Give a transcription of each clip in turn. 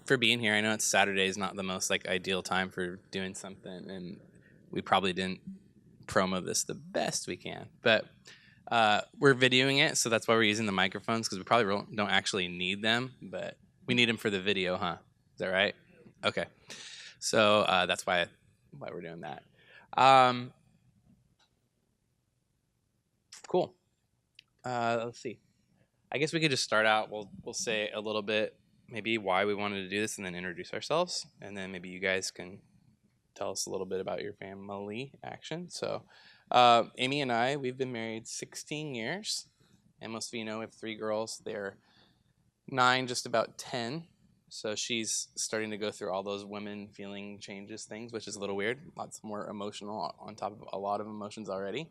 for being here. I know it's Saturday is not the most like ideal time for doing something, and we probably didn't promo this the best we can, but we're videoing it, so that's why we're using the microphones because we probably don't actually need them, but we need them for the video, huh? Is that right? Okay, so that's why we're doing that. Cool. Let's see. I guess we could just start out. We'll say a little bit, maybe why we wanted to do this, and then introduce ourselves, and then maybe you guys can tell us a little bit about your family action. So, Amy and I, we've been married 16 years, and most of you know we have 3 girls. They're 9, just about 10. So she's starting to go through all those women feeling changes things, which is a little weird. Lots more emotional on top of a lot of emotions already.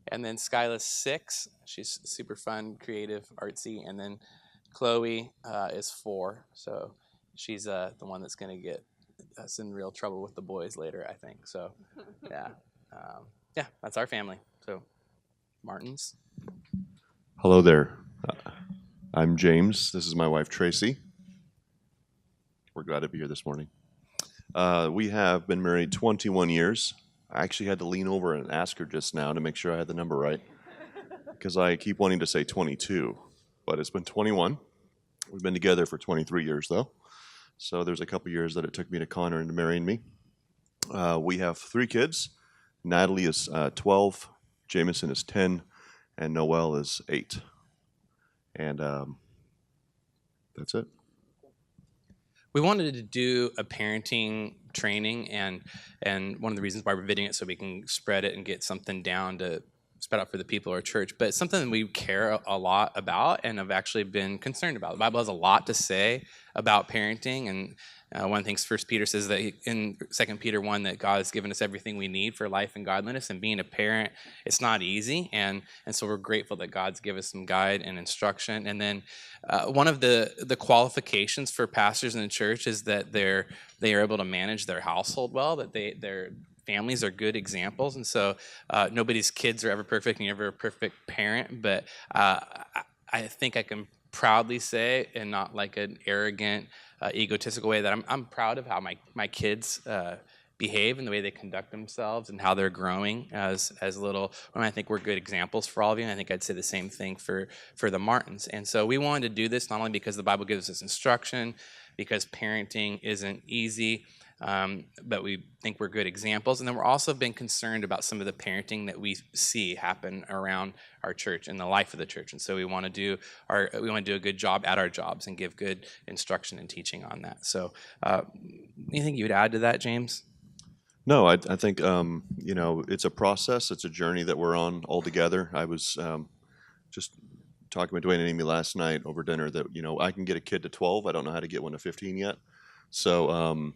And then Skyla's 6. She's super fun, creative, artsy. And then Chloe is 4. So she's the one that's going to get us in real trouble with the boys later, I think. So, yeah. Yeah, that's our family. So, Martins. Hello there. I'm James. This is my wife, Tracy. We're glad to be here this morning. We have been married 21 years. I actually had to lean over and ask her just now to make sure I had the number right, because I keep wanting to say 22, but it's been 21. We've been together for 23 years, though. So there's a couple years that it took me to con her into marrying me. We have 3 kids. Natalie is 12, Jameson is 10, and Noelle is 8. And that's it. We wanted to do a parenting training, and one of the reasons why we're videoing it so we can spread it and get something down to spread out for the people of our church. But it's something we care a lot about and have actually been concerned about. The Bible has a lot to say about parenting, and one of the things First Peter says that in 2 Peter 1 that God has given us everything we need for life and godliness, and being a parent, it's not easy, and so we're grateful that God's given us some guide and instruction. And then one of the qualifications for pastors in the church is that they are able to manage their household well, that their families are good examples. And so nobody's kids are ever perfect, and you're never a perfect parent, but I think I can proudly say, and not like an arrogant, egotistical way, that I'm proud of how my kids behave and the way they conduct themselves and how they're growing as little. And I think we're good examples for all of you. And I think I'd say the same thing for the Martins. And so we wanted to do this not only because the Bible gives us instruction, because parenting isn't easy, but we think we're good examples. And then we're also been concerned about some of the parenting that we see happen around our church and the life of the church. And so we want to do a good job at our jobs and give good instruction and teaching on that. So anything you would add to that, James? No, I think it's a process. It's a journey that we're on all together. I was just talking with Dwayne and Amy last night over dinner that I can get a kid to 12. I don't know how to get one to 15 yet. So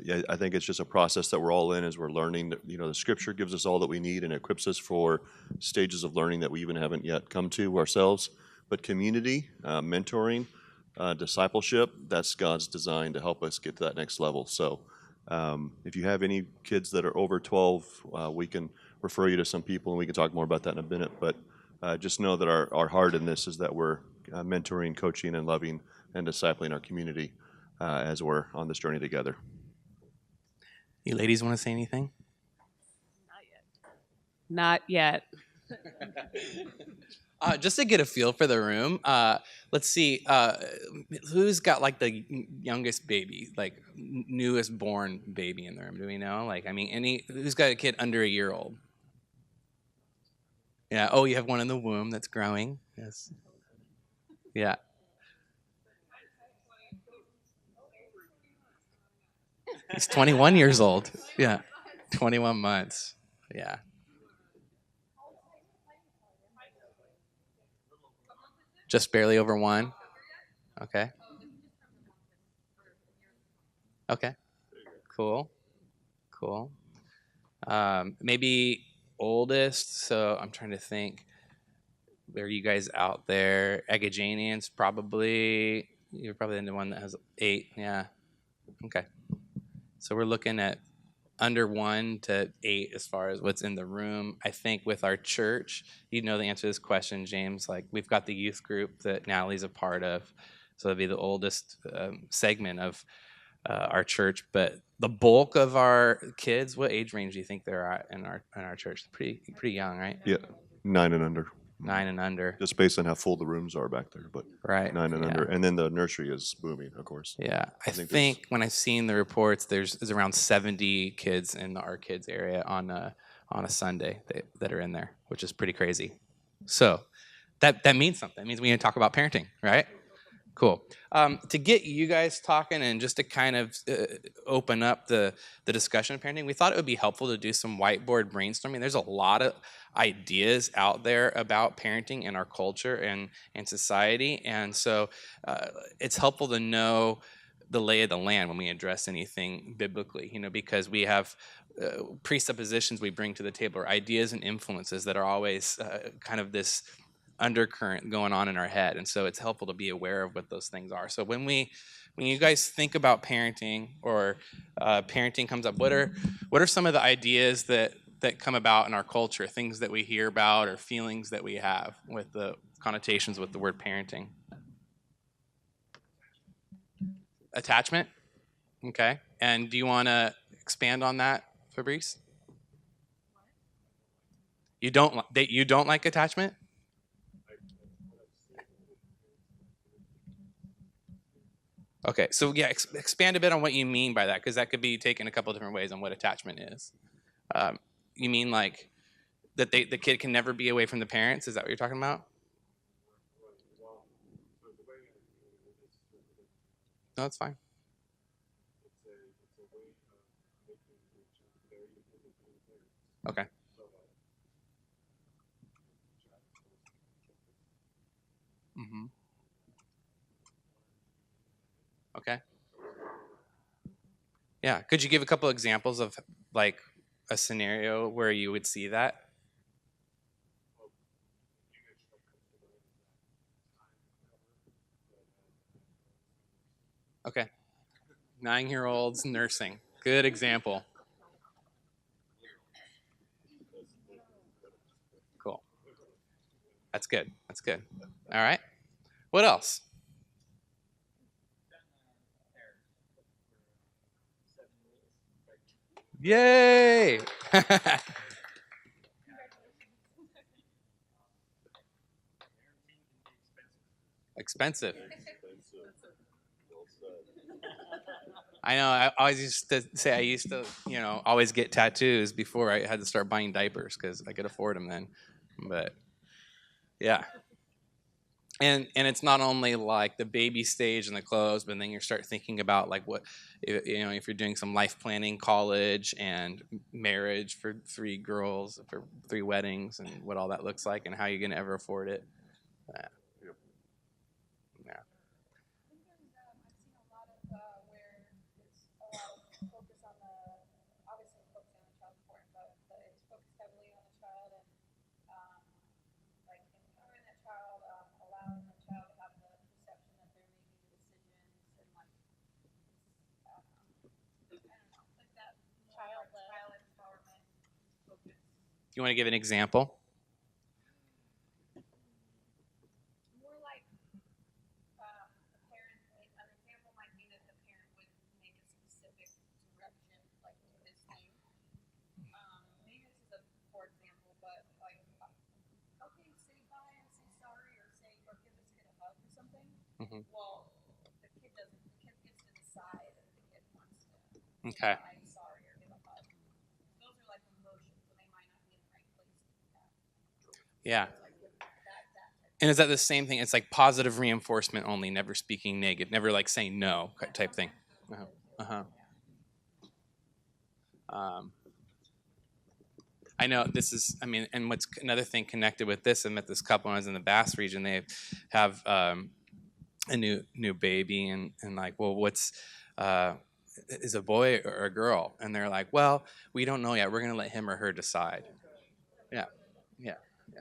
yeah, I think it's just a process that we're all in as we're learning. The Scripture gives us all that we need and equips us for stages of learning that we even haven't yet come to ourselves. But community, mentoring, discipleship, that's God's design to help us get to that next level. So if you have any kids that are over 12, we can refer you to some people, and we can talk more about that in a minute. But just know that our heart in this is that we're mentoring, coaching, and loving and discipling our community as we're on this journey together. You ladies want to say anything? Not yet. Just to get a feel for the room, let's see, who's got like the youngest baby, like newest born baby in the room? Do we know? Like, I mean, who's got a kid under a year old? Yeah. Oh, you have one in the womb that's growing. Yes. Yeah. He's 21 years old. Yeah. 21 months. Yeah. Just barely over 1. Okay. Okay. Cool. Maybe oldest. So I'm trying to think. Are you guys out there? Agajanians, probably. You're probably the one that has 8. Yeah. Okay. So we're looking at under 1 to 8 as far as what's in the room. I think with our church, you know the answer to this question, James. Like, we've got the youth group that Natalie's a part of. So it'd be the oldest segment of our church. But the bulk of our kids, what age range do you think they're at in our church? Pretty young, right? Yeah, 9 and under. 9 and under. Just based on how full the rooms are back there, but Right. 9 and Yeah. under. And then the nursery is booming, of course. Yeah, I think think when I've seen the reports, there's around 70 kids in our kids area on a Sunday that are in there, which is pretty crazy. So that means something. It means we need to talk about parenting, right? Cool. To get you guys talking and just to kind of open up the discussion of parenting, we thought it would be helpful to do some whiteboard brainstorming. There's a lot of ideas out there about parenting in our culture and society, and so it's helpful to know the lay of the land when we address anything biblically, because we have presuppositions we bring to the table, or ideas and influences that are always kind of this undercurrent going on in our head, and so it's helpful to be aware of what those things are. So when you guys think about parenting, or parenting comes up, what are some of the ideas that come about in our culture, things that we hear about or feelings that we have with the connotations with the word parenting? Attachment. Okay. And do you want to expand on that, Fabrice? You don't like attachment? Okay, so yeah, expand a bit on what you mean by that, because that could be taken a couple different ways on what attachment is. You mean like that the kid can never be away from the parents? Is that what you're talking about? No, that's fine. Okay. Mm-hmm. Okay. Yeah. Could you give a couple examples of like a scenario where you would see that? Okay. 9-year-olds nursing. Good example. Cool. That's good. That's good. All right. What else? Yay! Expensive. I know. I always used to say I used to, always get tattoos before I had to start buying diapers because I could afford them then. But yeah, and it's not only like the baby stage and the clothes, but then you start thinking about like what, if you're doing some life planning, college and marriage for 3 girls for 3 weddings, and what all that looks like, and how you're gonna ever afford it. Yeah. Yeah. You want to give an example? Mhm. Okay. Yeah. And is that the same thing? It's like positive reinforcement only, never speaking negative, never like saying no type thing. Uh-huh. Um, I know this is, and what's another thing connected with this, I met this couple when I was in the Bass region. They have a new baby, and like, well, what's, is a boy or a girl? And they're like, well, we don't know yet. We're going to let him or her decide. Yeah. Yeah. Yeah.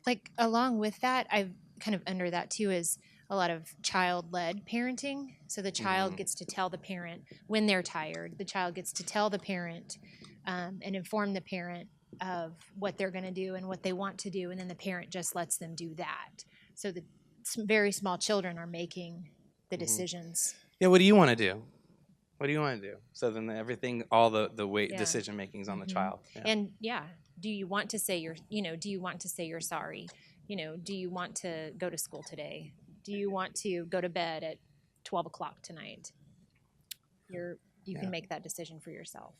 Like along with that, I've kind of under that too is a lot of child-led parenting. So the child gets to tell the parent when they're tired. The child gets to tell the parent and inform the parent of what they're going to do and what they want to do, and then the parent just lets them do that. So the very small children are making the decisions. Yeah, what do you want to do? What do you want to do? So then everything, all the weight, Yeah. decision making is on the Mhm. child. Yeah. And do you want to say do you want to say you're sorry? Do you want to go to school today? Do you want to go to bed at 12 o'clock tonight? You Yeah. can make that decision for yourself.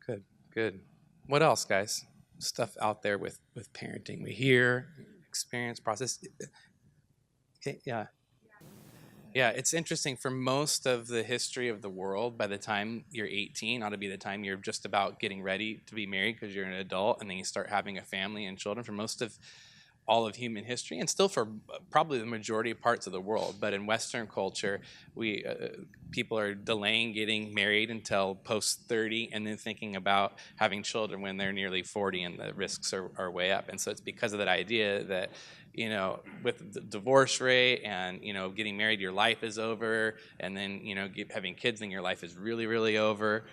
Good, good. What else, guys? Stuff out there with parenting. We hear, experience, process. Okay, yeah. Yeah, it's interesting. For most of the history of the world, by the time you're 18, ought to be the time you're just about getting ready to be married because you're an adult, and then you start having a family and children. For most of all of human history, and still for probably the majority of parts of the world. But in Western culture, we people are delaying getting married until post 30, and then thinking about having children when they're nearly 40, and the risks are way up. And so it's because of that idea that, with the divorce rate and, getting married, your life is over, and then, having kids, then your life is really, really over.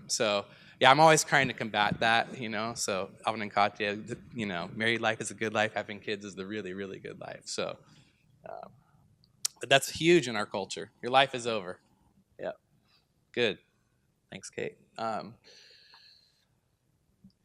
So yeah, I'm always trying to combat that, so Alvin and Katya, married life is a good life, having kids is the really, really good life. So, but that's huge in our culture. Your life is over. Yeah, good. Thanks, Kate.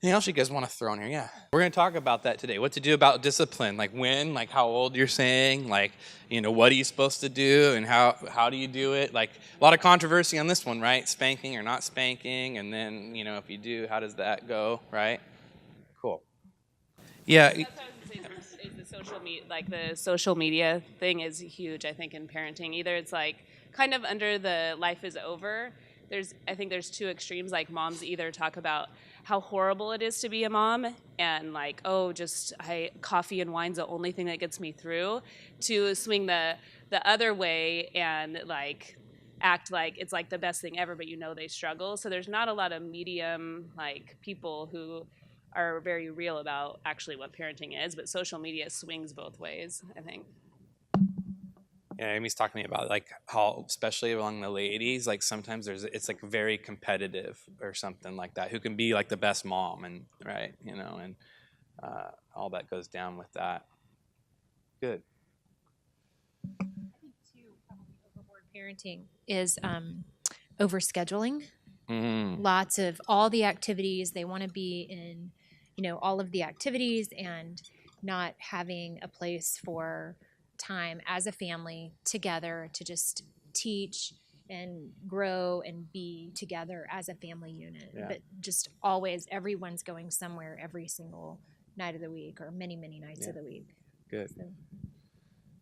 Anything else you guys want to throw in here? Yeah. We're going to talk about that today. What to do about discipline, like when, like how old you're saying, like, what are you supposed to do and how do you do it? Like a lot of controversy on this one, right? Spanking or not spanking. And then, if you do, how does that go, right? Cool. Yeah. That's what I was going to say is the social media thing is huge, I think, in parenting. Either it's like kind of under the life is over. I think there's two extremes. Like moms either talk about how horrible it is to be a mom and like, coffee and wine's the only thing that gets me through, to swing the other way and like act like it's like the best thing ever, but they struggle. So there's not a lot of medium like people who are very real about actually what parenting is, but social media swings both ways, I think. Yeah, Amy's talking to me about like how, especially among the ladies, like sometimes it's like very competitive or something like that. Who can be like the best mom, and right, and all that goes down with that. Good. I think too, probably overboard parenting is overscheduling. Mm-hmm. Lots of all the activities, they want to be in, all of the activities, and not having a place for time as a family together to just teach and grow and be together as a family unit. Yeah. But just always, everyone's going somewhere every single night of the week, or many, many nights of the week. Good. So.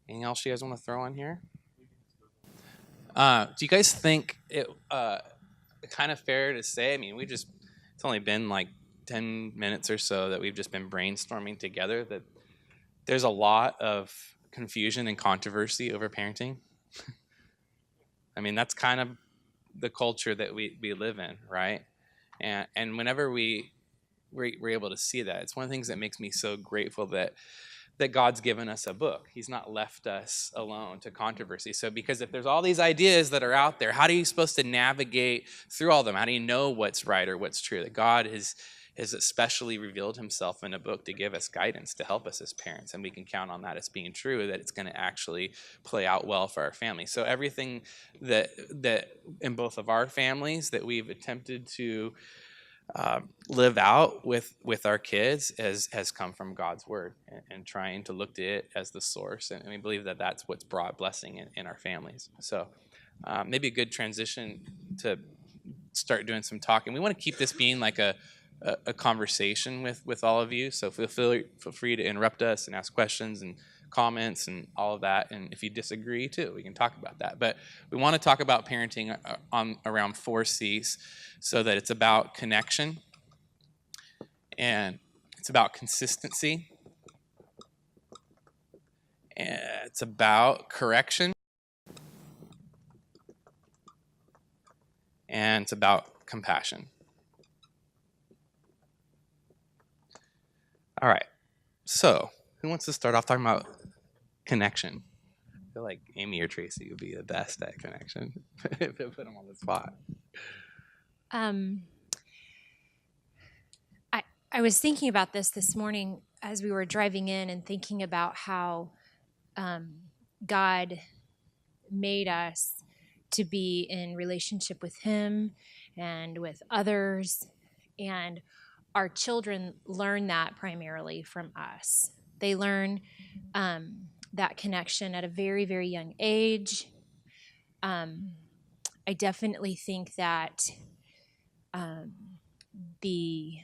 Anything else you guys want to throw in here? Do you guys think it kind of fair to say? I mean, it's only been like 10 minutes or so that we've just been brainstorming together, that there's a lot of confusion and controversy over parenting. I mean, that's kind of the culture that we live in, right? And whenever we're able to see that, it's one of the things that makes me so grateful that God's given us a book. He's not left us alone to controversy. So because if there's all these ideas that are out there, how are you supposed to navigate through all of them? How do you know what's right or what's true? That God has especially revealed himself in a book to give us guidance, to help us as parents, and we can count on that as being true, that it's going to actually play out well for our family. So everything that in both of our families that we've attempted to live out with our kids has come from God's word, and trying to look to it as the source, and we believe that that's what's brought blessing in our families. So maybe a good transition to start doing some talking. We want to keep this being like a conversation with all of you, so feel free to interrupt us and ask questions and comments and all of that. And if you disagree too, we can talk about that. But we want to talk about parenting on around 4 C's, so that it's about connection, and it's about consistency, and it's about correction, and it's about compassion. All right, so who wants to start off talking about connection? I feel like Amy or Tracy would be the best at connection if I put them on the spot. I was thinking about this morning as we were driving in, and thinking about how God made us to be in relationship with Him and with others, and our children learn that primarily from us. They learn that connection at a very, very young age. I definitely think that the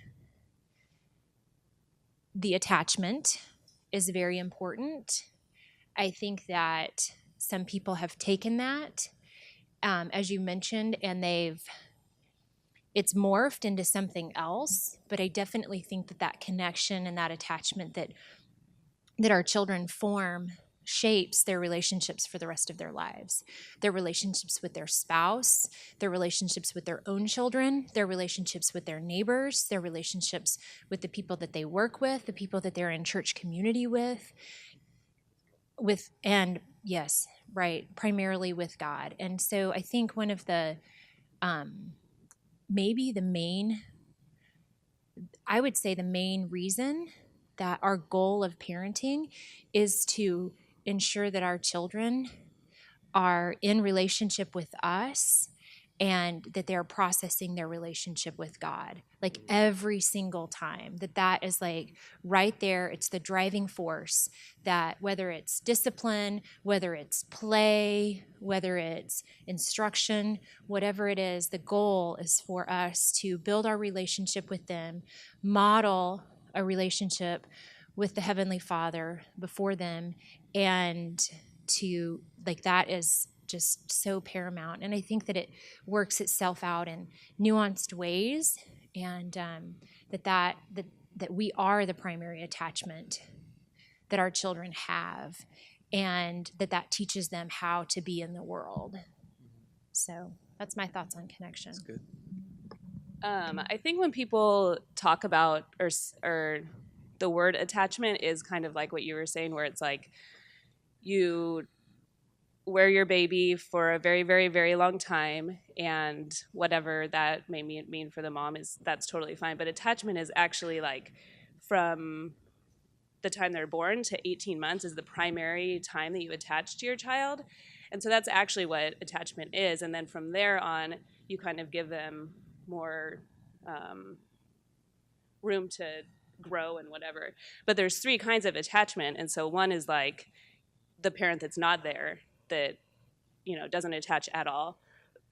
attachment is very important. I think that some people have taken that, as you mentioned, and it's morphed into something else. But I definitely think that connection and that attachment that our children form shapes their relationships for the rest of their lives. Their relationships with their spouse, their relationships with their own children, their relationships with their neighbors, their relationships with the people that they work with, the people that they're in church community with, and yes, right, primarily with God. And so I think one of the maybe the main, I would say the main reason that our goal of parenting is to ensure that our children are in relationship with us and that they're processing their relationship with God, like every single time. That is like right there. It's the driving force, that whether it's discipline, whether it's play, whether it's instruction, whatever it is, the goal is for us to build our relationship with them, model a relationship with the Heavenly Father before them, and to, like, that is just so paramount. And I think that it works itself out in nuanced ways, and that we are the primary attachment that our children have, and that teaches them how to be in the world. So that's my thoughts on connection. That's good. I think when people talk about or the word attachment is kind of like what you were saying, where it's like you wear your baby for a very, very, very long time, and whatever that may mean for the mom that's totally fine. But attachment is actually like from the time they're born to 18 months is the primary time that you attach to your child. And so that's actually what attachment is. And then from there on, you kind of give them more room to grow and whatever. But there's 3 kinds of attachment. And so one is like the parent that's not there, that, doesn't attach at all.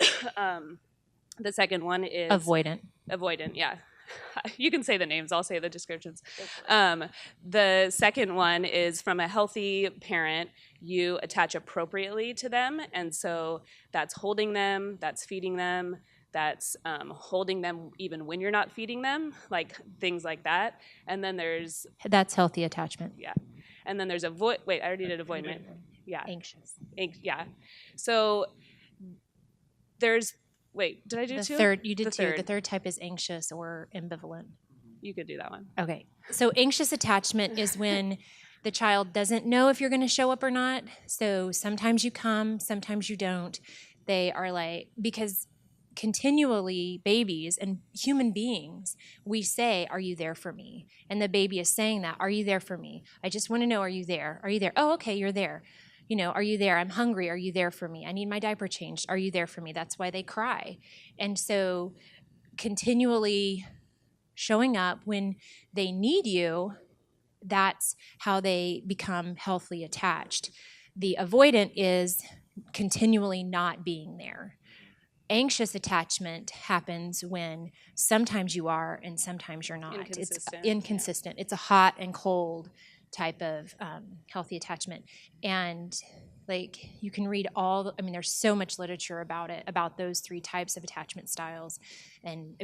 The second one is Avoidant, yeah. You can say the names, I'll say the descriptions. The second one is from a healthy parent, you attach appropriately to them. And so that's holding them, that's feeding them, that's holding them even when you're not feeding them, like things like that. And then there's... That's healthy attachment. Yeah. And then there's wait, I already did avoidment. Yeah. Anxious. Yeah. So there's... Wait, did I do 2? You did 2. The third type is anxious or ambivalent. You could do that one. Okay. So anxious attachment is when the child doesn't know if you're going to show up or not. So sometimes you come, sometimes you don't. They are like, because continually babies and human beings, we say, "Are you there for me?" And the baby is saying that, "Are you there for me? I just want to know, are you there? Are you there? Oh, okay, you're there. Are you there? I'm hungry. Are you there for me? I need my diaper changed. Are you there for me?" That's why they cry. And so continually showing up when they need you, that's how they become healthily attached. The avoidant is continually not being there. Anxious attachment happens when sometimes you are and sometimes you're not. It's inconsistent. Yeah. It's a hot and cold type of healthy attachment. And like you can read there's so much literature about it, about those 3 types of attachment styles. And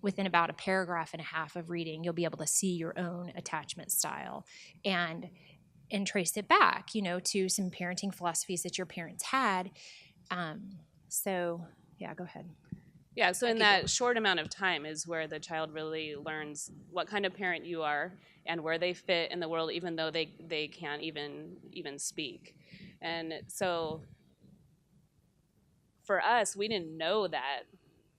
within about a paragraph and a half of reading, you'll be able to see your own attachment style and trace it back, to some parenting philosophies that your parents had. So yeah, go ahead. Yeah, so in that short amount of time is where the child really learns what kind of parent you are and where they fit in the world, even though they can't even speak. And so for us, we didn't know that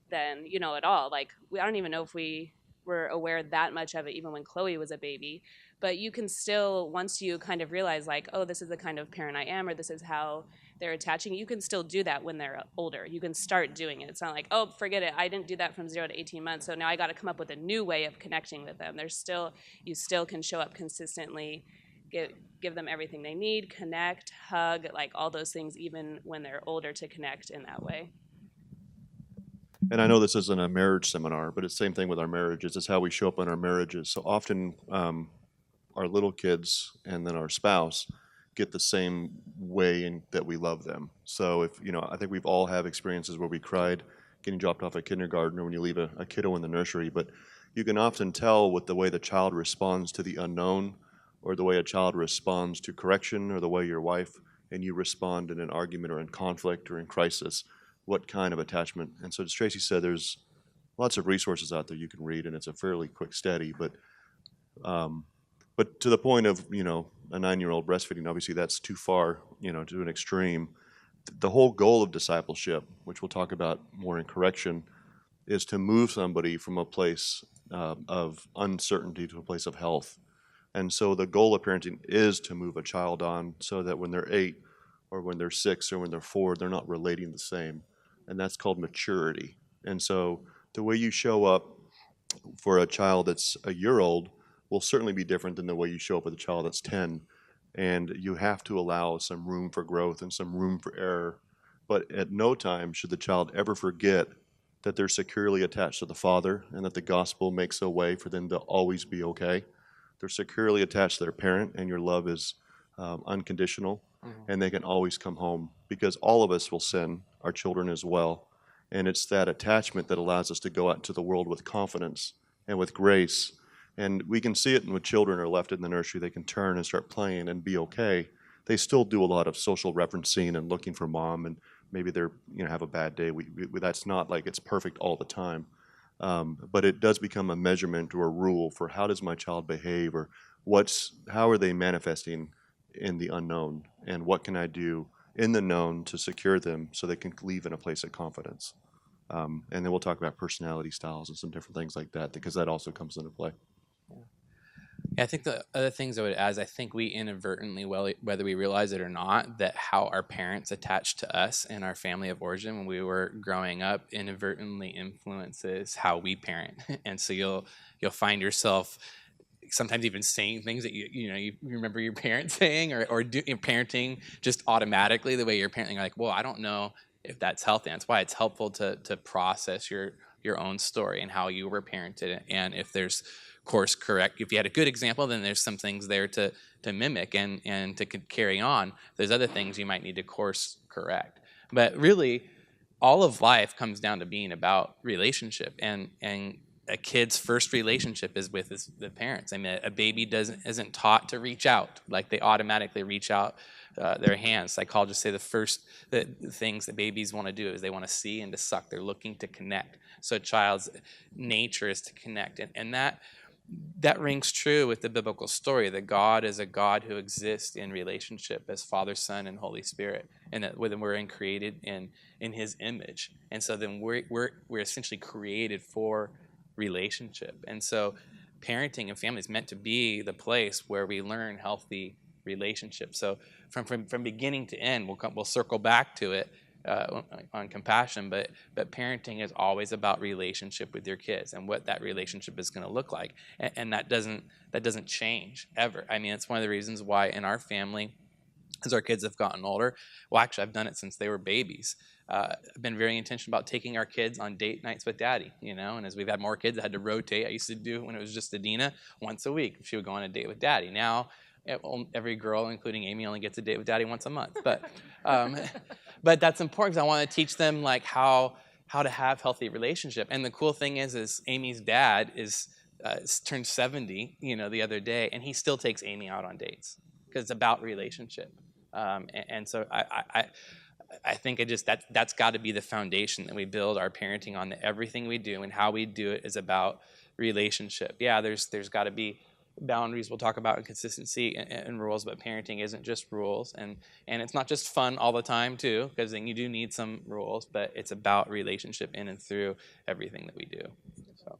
then, at all. Like, I don't even know if we were aware that much of it even when Chloe was a baby. But you can still, once you kind of realize like, oh, this is the kind of parent I am, or this is how they're attaching, you can still do that when they're older. You can start doing it. It's not like, oh, forget it, I didn't do that from 0 to 18 months, so now I got to come up with a new way of connecting with them. You still can show up consistently, give them everything they need, connect, hug, like all those things, even when they're older, to connect in that way. And I know this isn't a marriage seminar, but it's the same thing with our marriages. It's how we show up in our marriages. So often, our little kids and then our spouse get the same way that we love them. So if, I think we've all have experiences where we cried getting dropped off at kindergarten or when you leave a kiddo in the nursery, but you can often tell with the way the child responds to the unknown, or the way a child responds to correction, or the way your wife and you respond in an argument or in conflict or in crisis, what kind of attachment. And so as Tracy said, there's lots of resources out there you can read, and it's a fairly quick study, but to the point of, a 9-year-old breastfeeding, obviously that's too far, to an extreme. The whole goal of discipleship, which we'll talk about more in correction, is to move somebody from a place of uncertainty to a place of health. And so the goal of parenting is to move a child on so that when they're 8 or when they're 6 or when they're 4, they're not relating the same. And that's called maturity. And so the way you show up for a child that's a year old will certainly be different than the way you show up with a child that's 10. And you have to allow some room for growth and some room for error. But at no time should the child ever forget that they're securely attached to the Father and that the gospel makes a way for them to always be okay. They're securely attached to their parent, and your love is unconditional, and they can always come home, because all of us will sin, our children as well. And it's that attachment that allows us to go out into the world with confidence and with grace. And we can see it when children are left in the nursery. They can turn and start playing and be okay. They still do a lot of social referencing and looking for mom, and maybe they're have a bad day. That's not like it's perfect all the time, but it does become a measurement or a rule for how does my child behave, or how are they manifesting in the unknown, and what can I do in the known to secure them so they can leave in a place of confidence. And then we'll talk about personality styles and some different things like that, because that also comes into play. Yeah, I think the other things I would add is I think we inadvertently, whether we realize it or not, that how our parents attached to us and our family of origin when we were growing up inadvertently influences how we parent. And so you'll find yourself sometimes even saying things that you remember your parents saying, or parenting just automatically the way you're parenting. You're like, well, I don't know if that's healthy. That's why it's helpful to process your own story and how you were parented, and if there's course correct. If you had a good example, then there's some things there to mimic and to carry on. There's other things you might need to course correct. But really, all of life comes down to being about relationship, and a kid's first relationship is with the parents. I mean, a baby isn't taught to reach out, like they automatically reach out their hands. Psychologists say the things that babies want to do is they want to see and to suck. They're looking to connect. So a child's nature is to connect, and that rings true with the biblical story, that God is a God who exists in relationship as Father, Son, and Holy Spirit, and that we're created in His image. And so then we're essentially created for relationship. And so parenting and family is meant to be the place where we learn healthy relationships. So from beginning to end, we'll circle back to it on compassion, but parenting is always about relationship with your kids and what that relationship is going to look like, and that doesn't change ever. I mean, it's one of the reasons why in our family, as our kids have gotten older, well, actually, I've done it since they were babies. I've been very intentional about taking our kids on date nights with Daddy, and as we've had more kids, I had to rotate. I used to do, when it was just Adina, once a week. She would go on a date with Daddy. Now, every girl, including Amy, only gets a date with Daddy once a month. But that's important, because I want to teach them like how to have healthy relationship. And the cool thing is Amy's dad turned 70, the other day, and he still takes Amy out on dates because it's about relationship. And so I think that's got to be the foundation that we build our parenting on. That everything we do and how we do it is about relationship. Yeah, there's got to be boundaries we'll talk about, and consistency and rules, but parenting isn't just rules, and it's not just fun all the time too, because then you do need some rules, but it's about relationship in and through everything that we do. So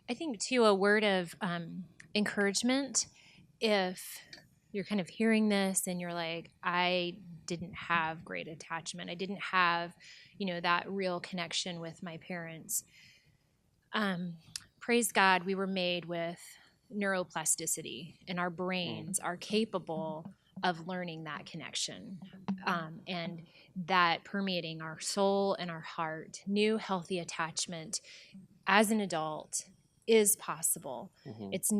I think too a word of encouragement. If you're kind of hearing this and you're like, I didn't have great attachment, I didn't have, that real connection with my parents. Praise God, we were made with neuroplasticity, and our brains are capable of learning that connection, and that permeating our soul and our heart. New healthy attachment as an adult is possible. It's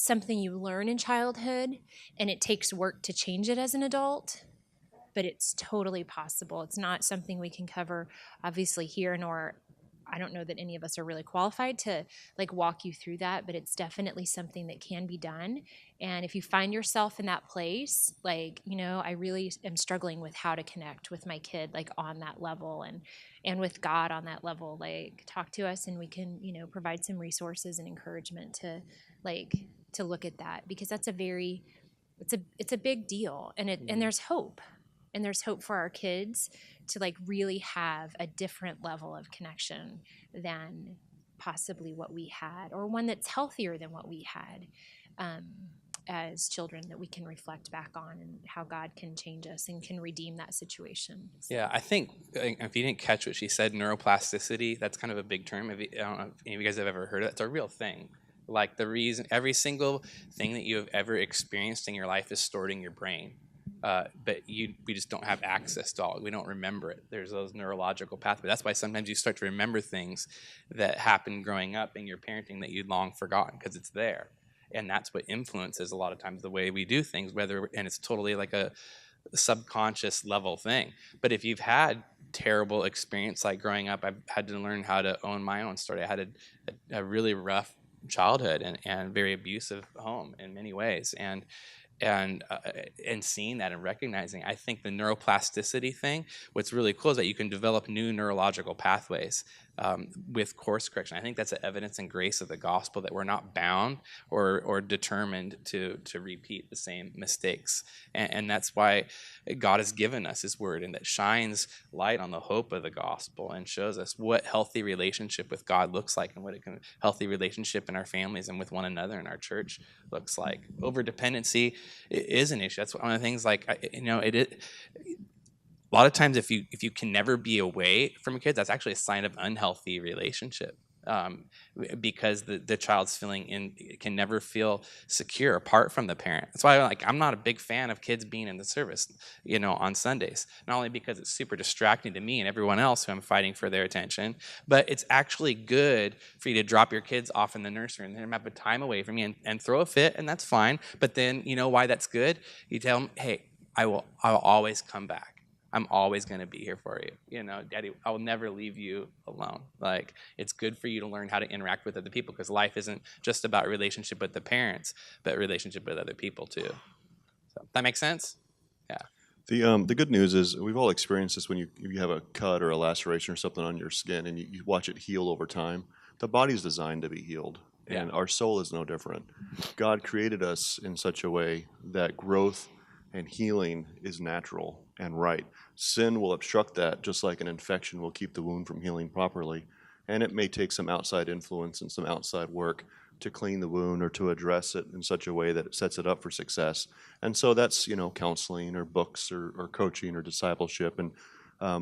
something you learn in childhood, and it takes work to change it as an adult, but it's totally possible. It's not something we can cover obviously here, nor I don't know that any of us are really qualified to like walk you through that, but it's definitely something that can be done. And if you find yourself in that place, like, I really am struggling with how to connect with my kid, like on that level, and with God on that level, like talk to us and we can, provide some resources and encouragement to look at that, because that's it's a big deal, and there's hope. And there's hope for our kids to like really have a different level of connection than possibly what we had, or one that's healthier than what we had as children, that we can reflect back on, and how God can change us and can redeem that situation. Yeah, I think if you didn't catch what she said, neuroplasticity, that's kind of a big term. I don't know if any of you guys have ever heard of it. It's a real thing. Like the reason, every single thing that you have ever experienced in your life is stored in your brain. But we just don't have access to all. We don't remember it. There's those neurological pathways. That's why sometimes you start to remember things that happened growing up in your parenting that you'd long forgotten, because it's there. And that's what influences a lot of times the way we do things, and it's totally like a subconscious level thing. But if you've had terrible experience like growing up, I've had to learn how to own my own story. I had a really rough childhood and very abusive home in many ways. And seeing that and recognizing, I think the neuroplasticity thing, what's really cool is that you can develop new neurological pathways with course correction. I think that's an evidence and grace of the gospel, that we're not bound or determined to repeat the same mistakes. And that's why God has given us his word, and that shines light on the hope of the gospel and shows us what healthy relationship with God looks like, and what a healthy relationship in our families and with one another in our church looks like. Over dependency is an issue. That's one of the things, like, a lot of times if you can never be away from kids, that's actually a sign of unhealthy relationship, because the child's can never feel secure apart from the parent. That's why I'm not a big fan of kids being in the service, on Sundays. Not only because it's super distracting to me and everyone else who I'm fighting for their attention, but it's actually good for you to drop your kids off in the nursery and then have a time away from you and throw a fit, and that's fine. But then why that's good? You tell them, hey, I'll always come back. I'm always going to be here for you. Daddy, I will never leave you alone. Like, it's good for you to learn how to interact with other people, because life isn't just about relationship with the parents, but relationship with other people too. So that makes sense? Yeah. The good news is we've all experienced this when you have a cut or a laceration or something on your skin, and you watch it heal over time. The body's designed to be healed, and our soul is no different. God created us in such a way that growth and healing is natural and right. Sin will obstruct that, just like an infection will keep the wound from healing properly. And it may take some outside influence and some outside work to clean the wound or to address it in such a way that it sets it up for success. And so that's, counseling or books or coaching or discipleship. And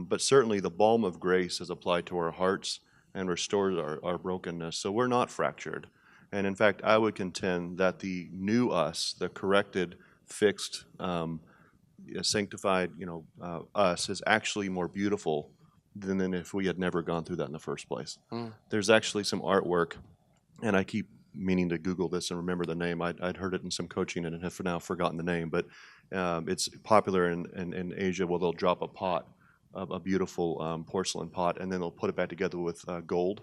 but certainly the balm of grace is applied to our hearts and restores our brokenness. So we're not fractured. And in fact, I would contend that the new us, the corrected, fixed, sanctified, us is actually more beautiful than if we had never gone through that in the first place. There's actually some artwork, and I keep meaning to Google this and remember the name. I'd heard it in some coaching and have now forgotten the name, but it's popular in Asia where they'll drop a pot, a beautiful porcelain pot, and then they'll put it back together with gold,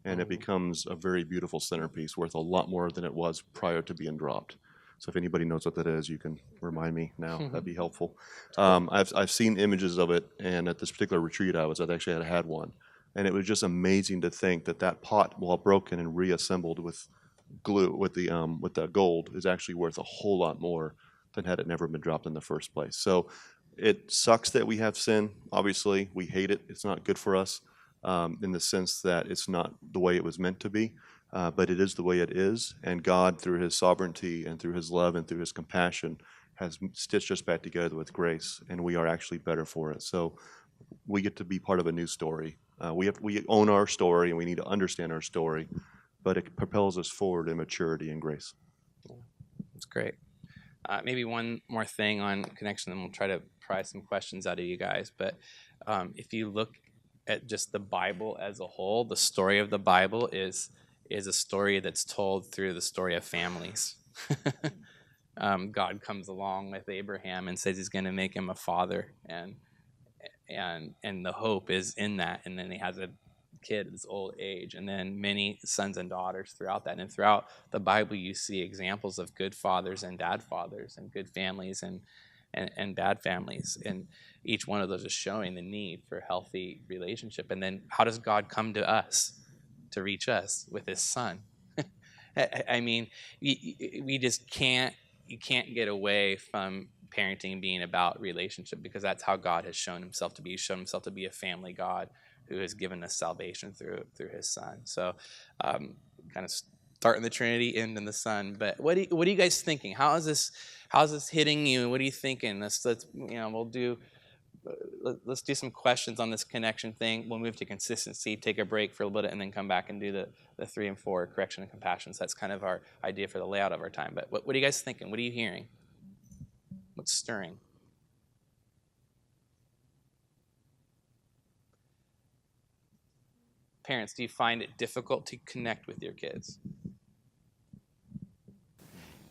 and it becomes a very beautiful centerpiece worth a lot more than it was prior to being dropped. So if anybody knows what that is, you can remind me now. That'd be helpful. I've seen images of it, and at this particular retreat I was at, actually I had one, and it was just amazing to think that pot, while broken and reassembled with glue, with the gold, is actually worth a whole lot more than had it never been dropped in the first place. So it sucks that we have sin. Obviously, we hate it. It's not good for us in the sense that it's not the way it was meant to be. but it is the way it is. And God, through His sovereignty and through His love and through His compassion, has stitched us back together with grace, and we are actually better for it. So we get to be part of a new story. We own our story, and we need to understand our story, but it propels us forward in maturity and grace. That's great. Maybe one more thing on connection, and we'll try to pry some questions out of you guys. But if you look at just the Bible as a whole, the story of the Bible is a story that's told through the story of families. God comes along with Abraham and says He's going to make him a father, and the hope is in that. And then he has a kid at his old age, and then many sons and daughters throughout that. And throughout the Bible, you see examples of good fathers and bad fathers, and good families and bad families. And each one of those is showing the need for a healthy relationship. And then how does God come to us to reach us with His Son? I mean, we just can't. You can't get away from parenting being about relationship, because that's how God has shown Himself to be. He's shown Himself to be a family God who has given us salvation through His Son. So, kind of start in the Trinity, end in the Son. But what are you guys thinking? How is this hitting you? What are you thinking? Let's do some questions on this connection thing. We'll move to consistency, take a break for a little bit, and then come back and do the 3 and 4, correction and compassion. So that's kind of our idea for the layout of our time. But what are you guys thinking? What are you hearing? What's stirring? Parents, do you find it difficult to connect with your kids?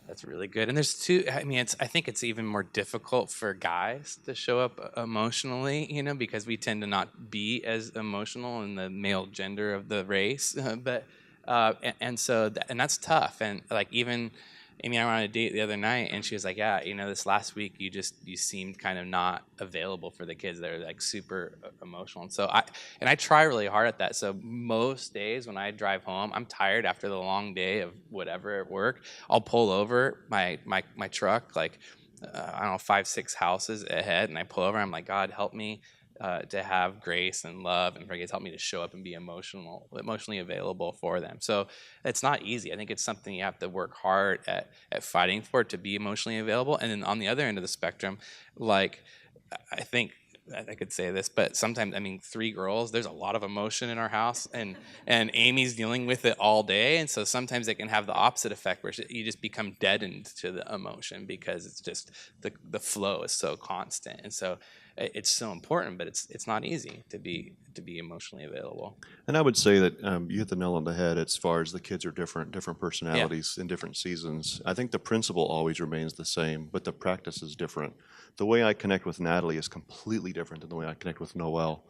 That's really good. And there's two. I mean, I think it's even more difficult for guys to show up emotionally, because we tend to not be as emotional in the male gender of the race. So that's tough. And like even Amy and I were on a date the other night, and she was like, "Yeah, this last week you seemed kind of not available for the kids. They're like super emotional." And so I try really hard at that. So most days when I drive home, I'm tired after the long day of whatever at work. I'll pull over my truck, like I don't know, 5-6 houses ahead, and I pull over. I'm like, God, help me to have grace and love and forgiveness. Help me to show up and be emotionally available for them. So it's not easy. I think it's something you have to work hard at fighting for, to be emotionally available. And then on the other end of the spectrum, like I think I could say this, but sometimes, 3 girls, there's a lot of emotion in our house, and Amy's dealing with it all day. And so sometimes it can have the opposite effect, where you just become deadened to the emotion, because it's just the flow is so constant. And so it's so important, but it's not easy to be emotionally available. And I would say that you hit the nail on the head as far as the kids are different personalities in different seasons. I think the principle always remains the same, but the practice is different. The way I connect with Natalie is completely different than the way I connect with Noelle.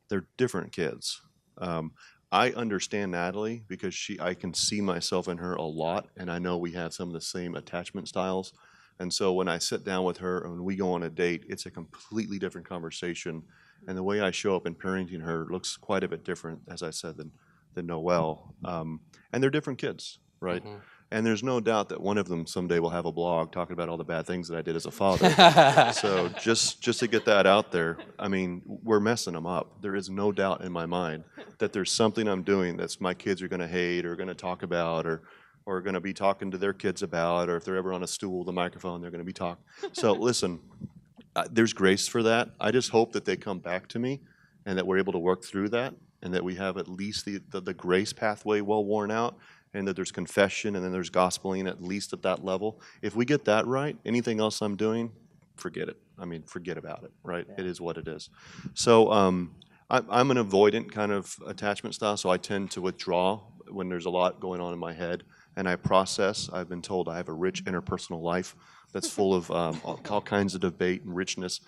They're different kids. I understand Natalie because I can see myself in her a lot, and I know we have some of the same attachment styles. And so when I sit down with her and we go on a date, it's a completely different conversation. And the way I show up in parenting her looks quite a bit different, as I said, than Noelle. And they're different kids, right? Mm-hmm. And there's no doubt that one of them someday will have a blog talking about all the bad things that I did as a father. So just to get that out there, we're messing them up. There is no doubt in my mind that there's something I'm doing that's my kids are going to hate or going to talk about or going to be talking to their kids about, or if they're ever on a stool with a microphone, they're going to be talking. So listen, there's grace for that. I just hope that they come back to me and that we're able to work through that, and that we have at least the grace pathway well worn out, and that there's confession and then there's gospeling at least at that level. If we get that right, anything else I'm doing, forget it. Forget about it, right? Yeah. It is what it is. So I'm an avoidant kind of attachment style, so I tend to withdraw when there's a lot going on in my head. And I process. I've been told I have a rich interpersonal life that's full of all kinds of debate and richness.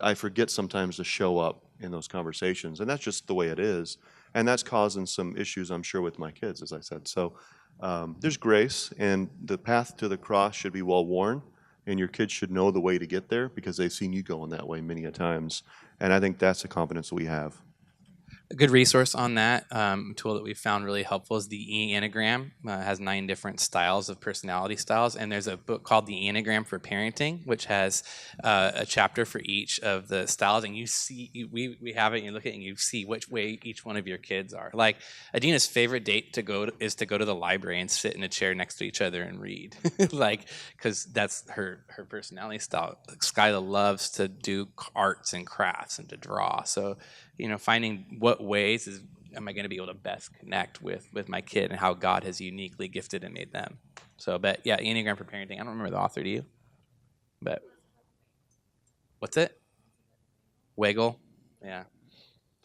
I forget sometimes to show up in those conversations, and that's just the way it is. And that's causing some issues, I'm sure, with my kids, as I said. So there's grace, and the path to the cross should be well worn, and your kids should know the way to get there because they've seen you going that way many a times. And I think that's the confidence we have. A good resource on that tool that we found really helpful is the Enneagram. It has 9 different styles of personality styles, and there's a book called The Enneagram for Parenting, which has a chapter for each of the styles. And we have it, and you look at it, and you see which way each one of your kids are. Like Adina's favorite date is to go to the library and sit in a chair next to each other and read, like because that's her personality style. Skyla loves to do arts and crafts and to draw. So finding what ways am I going to be able to best connect with my kid and how God has uniquely gifted and made them. So, but yeah, Enneagram for Parenting. I don't remember the author, do you? But what's it? Wiggle. Yeah.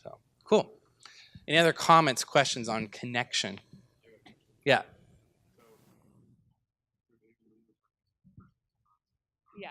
So cool. Any other comments, questions on connection? Yeah. Yeah.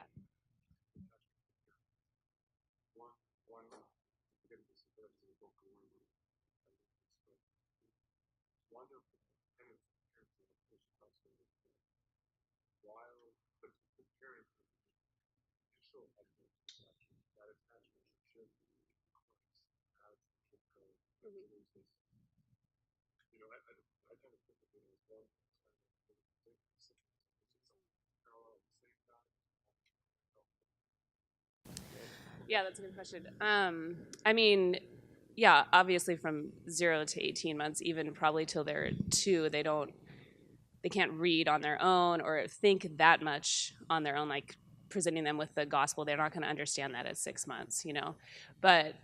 Yeah, that's a good question. I mean, yeah, obviously from 0 to 18 months, even probably till they're 2, they can't read on their own or think that much on their own, like presenting them with the gospel. They're not going to understand that at 6 months, But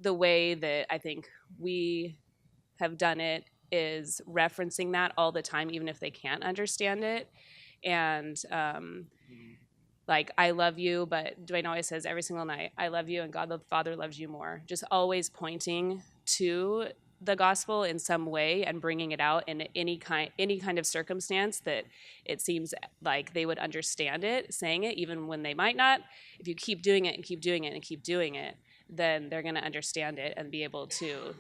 the way that I think we have done it is referencing that all the time, even if they can't understand it. And like, I love you, but Dwayne always says every single night, I love you and God the Father loves you more. Just always pointing to the gospel in some way and bringing it out in any kind of circumstance that it seems like they would understand it, saying it even when they might not. If you keep doing it and keep doing it and keep doing it, then they're going to understand it and be able to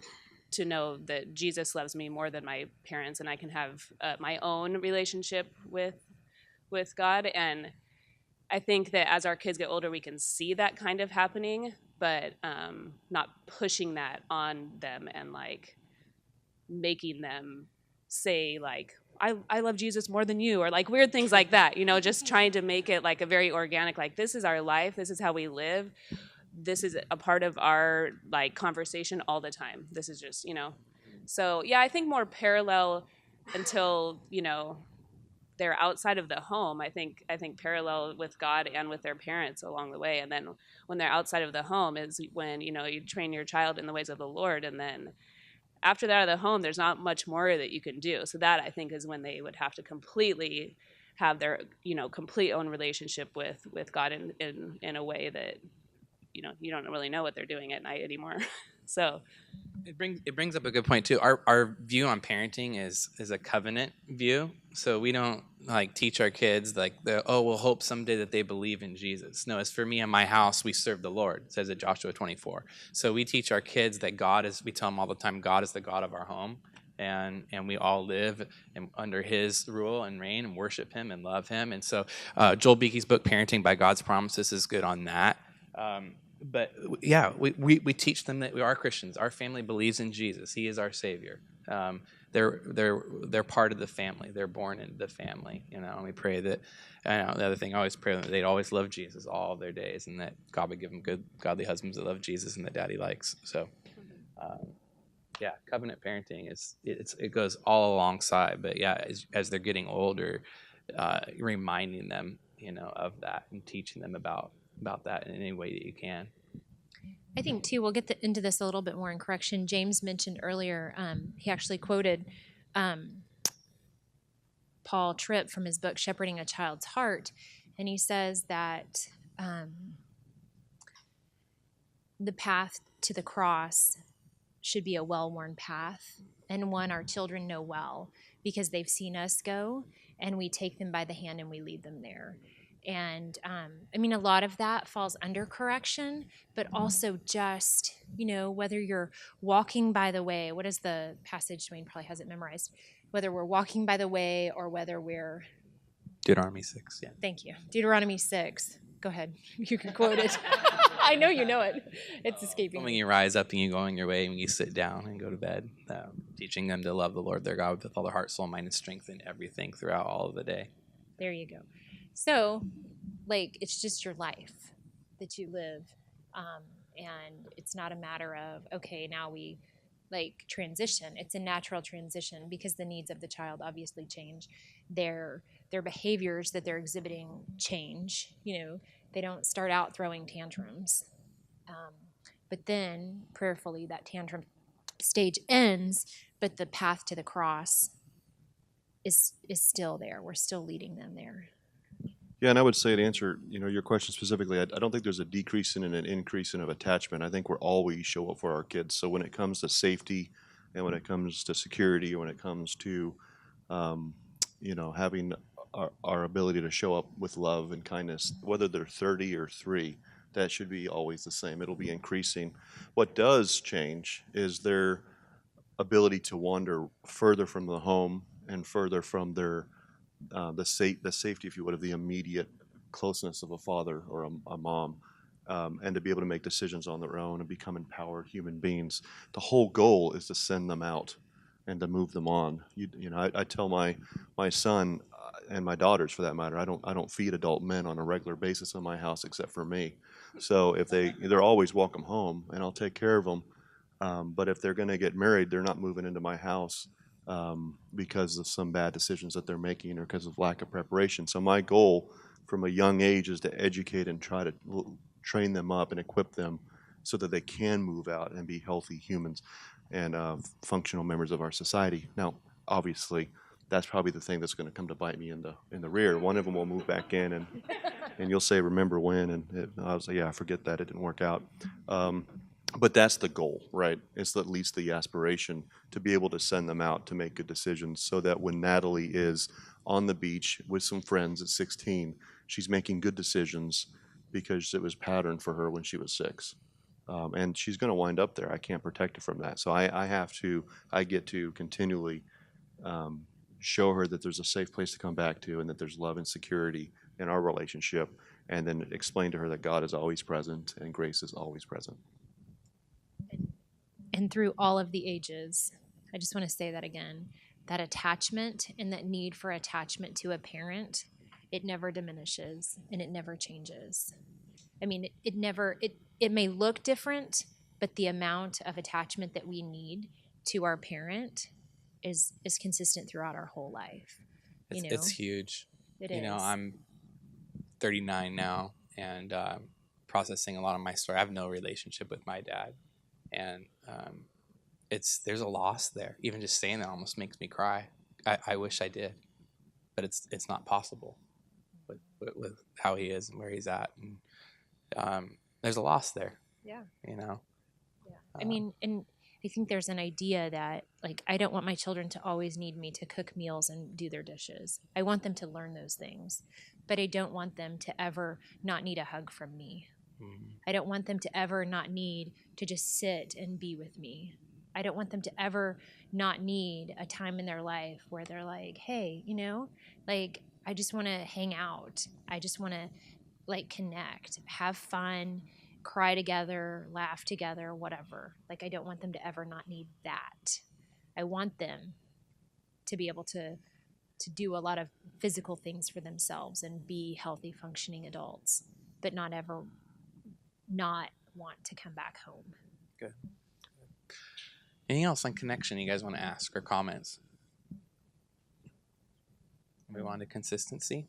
know that Jesus loves me more than my parents, and I can have my own relationship with God. And I think that as our kids get older, we can see that kind of happening, but not pushing that on them and like making them say like, I love Jesus more than you, or like weird things like that, just trying to make it like a very organic, like this is our life, this is how we live, this is a part of our like conversation all the time. This is just, So yeah, I think more parallel until, they're outside of the home. I think parallel with God and with their parents along the way. And then when they're outside of the home is when, you train your child in the ways of the Lord. And then after that, out of the home, there's not much more that you can do. So that I think is when they would have to completely have their, complete own relationship with God in a way that, you don't really know what they're doing at night anymore. So it brings up a good point too. Our view on parenting is a covenant view. So we don't like teach our kids like we'll hope someday that they believe in Jesus. No, it's for me and my house we serve the Lord. It says in Joshua 24. So we teach our kids that we tell them all the time, God is the God of our home. And we all live under His rule and reign and worship Him and love Him. And so Joel Beake's book, Parenting by God's Promises, is good on that. But yeah, we teach them that we are Christians. Our family believes in Jesus. He is our Savior. They're part of the family. They're born into the family. And we pray that. The other thing, I always pray that they'd always love Jesus all of their days, and that God would give them good, godly husbands that love Jesus and that Daddy likes. So, yeah, covenant parenting it goes all alongside. But yeah, as they're getting older, reminding them, of that and teaching them about that in any way that you can. I think, too, we'll get into this a little bit more in correction. James mentioned earlier, he actually quoted Paul Tripp from his book, Shepherding a Child's Heart, and he says that the path to the cross should be a well-worn path and one our children know well because they've seen us go, and we take them by the hand and we lead them there. And a lot of that falls under correction, but also just, whether you're walking by the way, what is the passage? Dwayne probably has it memorized. Whether we're walking by the way or whether we're... Deuteronomy 6, yeah. Thank you. Deuteronomy 6. Go ahead. You can quote it. I know you know it. It's escaping When me. you rise up and you go on your way, when you sit down and go to bed, teaching them to love the Lord their God with all their heart, soul, mind, and strength in everything throughout all of the day. There you go. So, like, it's just your life that you live. And it's not a matter of, okay, now we like transition. It's a natural transition because the needs of the child obviously change. Their behaviors that they're exhibiting change. You know, they don't start out throwing tantrums. But then prayerfully that tantrum stage ends, but the path to the cross is still there. We're still leading them there. Yeah, and I would say to answer, your question specifically, I don't think there's a decrease in and an increase in of attachment. I think we're always show up for our kids. So when it comes to safety, and when it comes to security, or when it comes to, having our ability to show up with love and kindness, whether they're 30 or 3, that should be always the same. It'll be increasing. What does change is their ability to wander further from the home and further from their the safety, if you would, of the immediate closeness of a father or a mom, and to be able to make decisions on their own and become empowered human beings. The whole goal is to send them out and to move them on. I tell my son and my daughters, for that matter, I don't feed adult men on a regular basis in my house except for me. So if they're always welcome home, and I'll take care of them. But if they're going to get married, they're not moving into my house because of some bad decisions that they're making or because of lack of preparation. So my goal from a young age is to educate and try to train them up and equip them so that they can move out and be healthy humans and functional members of our society. Now, obviously, that's probably the thing that's going to come to bite me in the rear. One of them will move back in, and you'll say, "Remember when?" And I was like, "Yeah, I forget that. It didn't work out." But that's the goal, right? It's at least the aspiration to be able to send them out to make good decisions so that when Natalie is on the beach with some friends at 16, she's making good decisions because it was patterned for her when she was 6. And she's going to wind up there. I can't protect her from that. So I get to continually show her that there's a safe place to come back to and that there's love and security in our relationship, and then explain to her that God is always present and grace is always present. And through all of the ages, I just want to say that again, that attachment and that need for attachment to a parent, it never diminishes and it never changes. I mean, it may look different, but the amount of attachment that we need to our parent is consistent throughout our whole life. It's huge. It is. I'm 39 now and processing a lot of my story. I have no relationship with my dad. And there's a loss there. Even just saying that almost makes me cry. I wish I did, but it's not possible with how he is and where he's at. And there's a loss there. Yeah. Yeah. I mean, and I think there's an idea that, like, I don't want my children to always need me to cook meals and do their dishes. I want them to learn those things, but I don't want them to ever not need a hug from me. I don't want them to ever not need to just sit and be with me. I don't want them to ever not need a time in their life where they're like, hey, like, I just want to hang out. I just want to, like, connect, have fun, cry together, laugh together, whatever. Like, I don't want them to ever not need that. I want them to be able to do a lot of physical things for themselves and be healthy, functioning adults, but not ever not want to come back home. Good. Anything else on connection you guys want to ask or comments? Move on to consistency.